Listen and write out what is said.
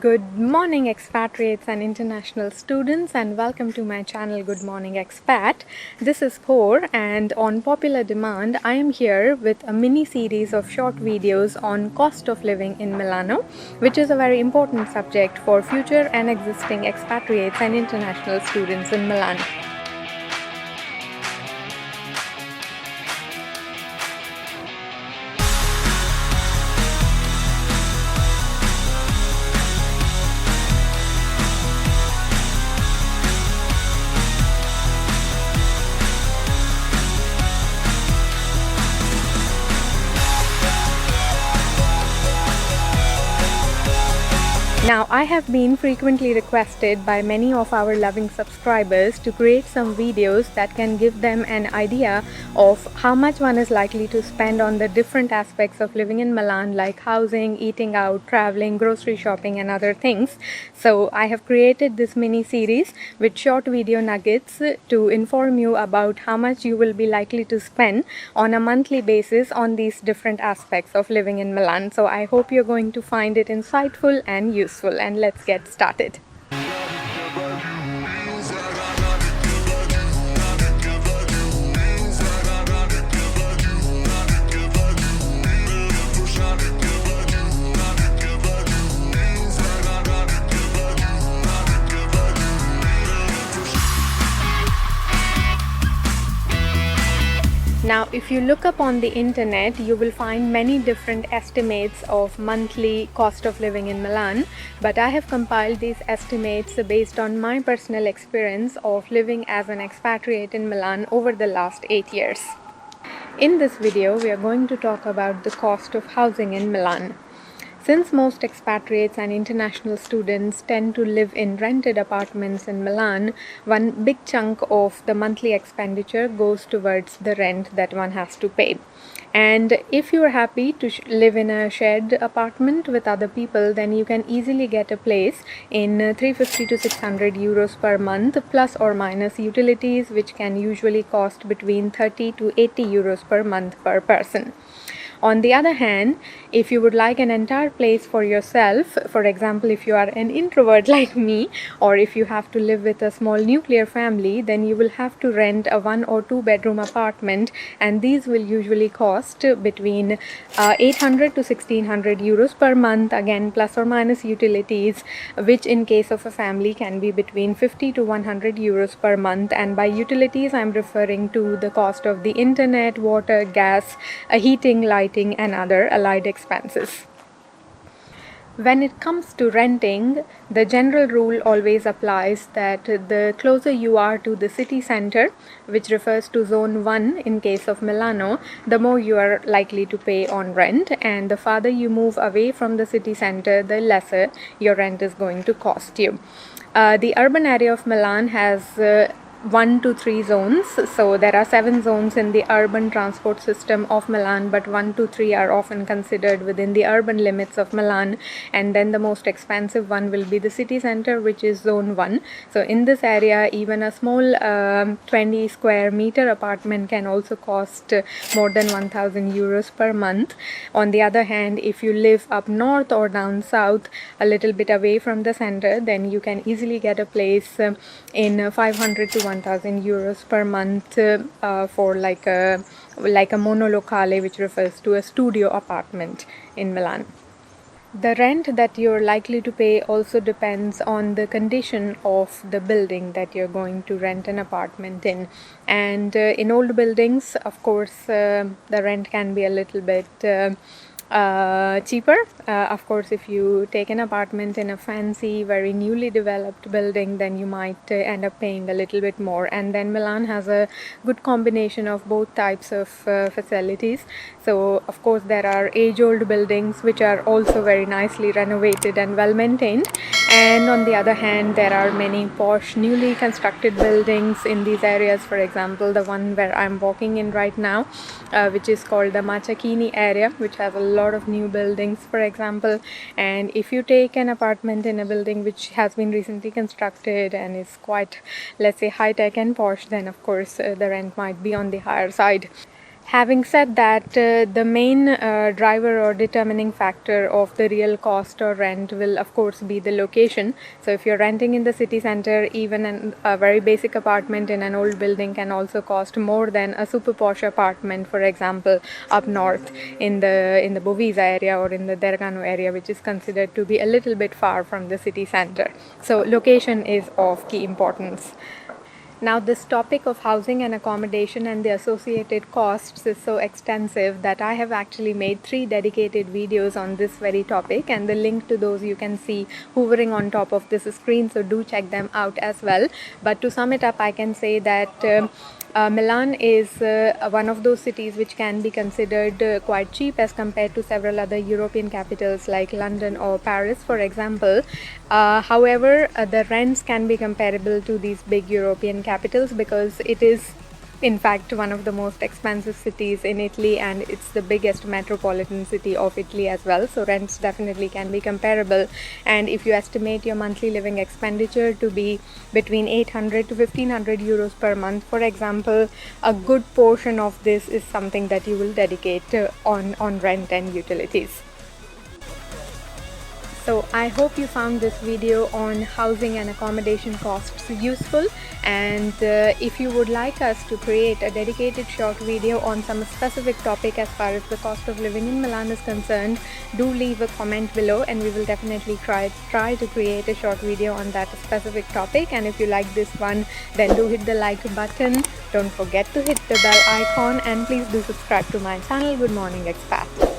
Good morning, expatriates and international students, and welcome to my channel Good Morning Expat. This is Bhor, and on popular demand, I am here with a mini series of short videos on cost of living in Milano, which is a very important subject for future and existing expatriates and international students in Milan. Now, I have been frequently requested by many of our loving subscribers to create some videos that can give them an idea of how much one is likely to spend on the different aspects of living in Milan, like housing, eating out, traveling, grocery shopping, and other things. So, I have created this mini series with short video nuggets to inform you about how much you will be likely to spend on a monthly basis on these different aspects of living in Milan. So, I hope you're going to find it insightful and useful. And let's get started. Now, if you look up on the internet, you will find many different estimates of monthly cost of living in Milan, but I have compiled these estimates based on my personal experience of living as an expatriate in Milan over the last 8 years. In this video, we are going to talk about the cost of housing in Milan. Since most expatriates and international students tend to live in rented apartments in Milan, one big chunk of the monthly expenditure goes towards the rent that one has to pay. And if you are happy to live in a shared apartment with other people, then you can easily get a place in 350 to 600 euros per month, plus or minus utilities, which can usually cost between 30 to 80 euros per month per person. On the other hand, if you would like an entire place for yourself, for example, if you are an introvert like me, or if you have to live with a small nuclear family, then you will have to rent a 1 or 2 bedroom apartment, and these will usually cost between 800 to 1600 euros per month, again plus or minus utilities, which in case of a family can be between 50 to 100 euros per month. And by utilities, I'm referring to the cost of the internet, water, gas, heating, lighting, and other allied expenses. When it comes to renting, the general rule always applies that the closer you are to the city center, which refers to zone 1 in case of Milano, the more you are likely to pay on rent, and the farther you move away from the city center, the lesser your rent is going to cost you. The urban area of Milan has 1 to 3 zones. So there are 7 zones in the urban transport system of Milan, but 1 to 3 are often considered within the urban limits of Milan. And then the most expensive one will be the city center, which is zone 1. So in this area, even a small 20 square meter apartment can also cost more than 1000 euros per month. On the other hand, if you live up north or down south, a little bit away from the center, then you can easily get a place in 500 to 1000 euros per month for like a monolocale, which refers to a studio apartment in Milan. The rent that you're likely to pay also depends on the condition of the building that you're going to rent an apartment in. And in old buildings, of course, the rent can be a little bit cheaper. Of course, if you take an apartment in a fancy, very newly developed building, then you might end up paying a little bit more. And then Milan has a good combination of both types of facilities. So, of course, there are age-old buildings which are also very nicely renovated and well maintained. And on the other hand, there are many posh, newly constructed buildings in these areas. For example, the one where I'm walking in right now, which is called the Machachini area, which has a lot of new buildings, for example. And if you take an apartment in a building which has been recently constructed and is quite, let's say, high-tech and posh, then of course the rent might be on the higher side. Having said that, the main driver or determining factor of the real cost or rent will of course be the location. So if you're renting in the city center, even a very basic apartment in an old building can also cost more than a super posh apartment, for example, up north in the Bovisa area or in the Dergano area, which is considered to be a little bit far from the city center. So location is of key importance. Now, this topic of housing and accommodation and the associated costs is so extensive that I have actually made 3 dedicated videos on this very topic, and the link to those you can see hovering on top of this screen, so do check them out as well. But to sum it up, I can say that Milan is one of those cities which can be considered quite cheap as compared to several other European capitals like London or Paris, for example. However, the rents can be comparable to these big European capitals because it is in fact one of the most expensive cities in Italy, and it's the biggest metropolitan city of Italy as well, so rents definitely can be comparable. And if you estimate your monthly living expenditure to be between 800 to 1500 euros per month, for example, a good portion of this is something that you will dedicate on rent and utilities. So I hope you found this video on housing and accommodation costs useful, and if you would like us to create a dedicated short video on some specific topic as far as the cost of living in Milan is concerned, do leave a comment below and we will definitely try to create a short video on that specific topic. And if you like this one, then do hit the like button, don't forget to hit the bell icon, and please do subscribe to my channel. Good morning, Expat.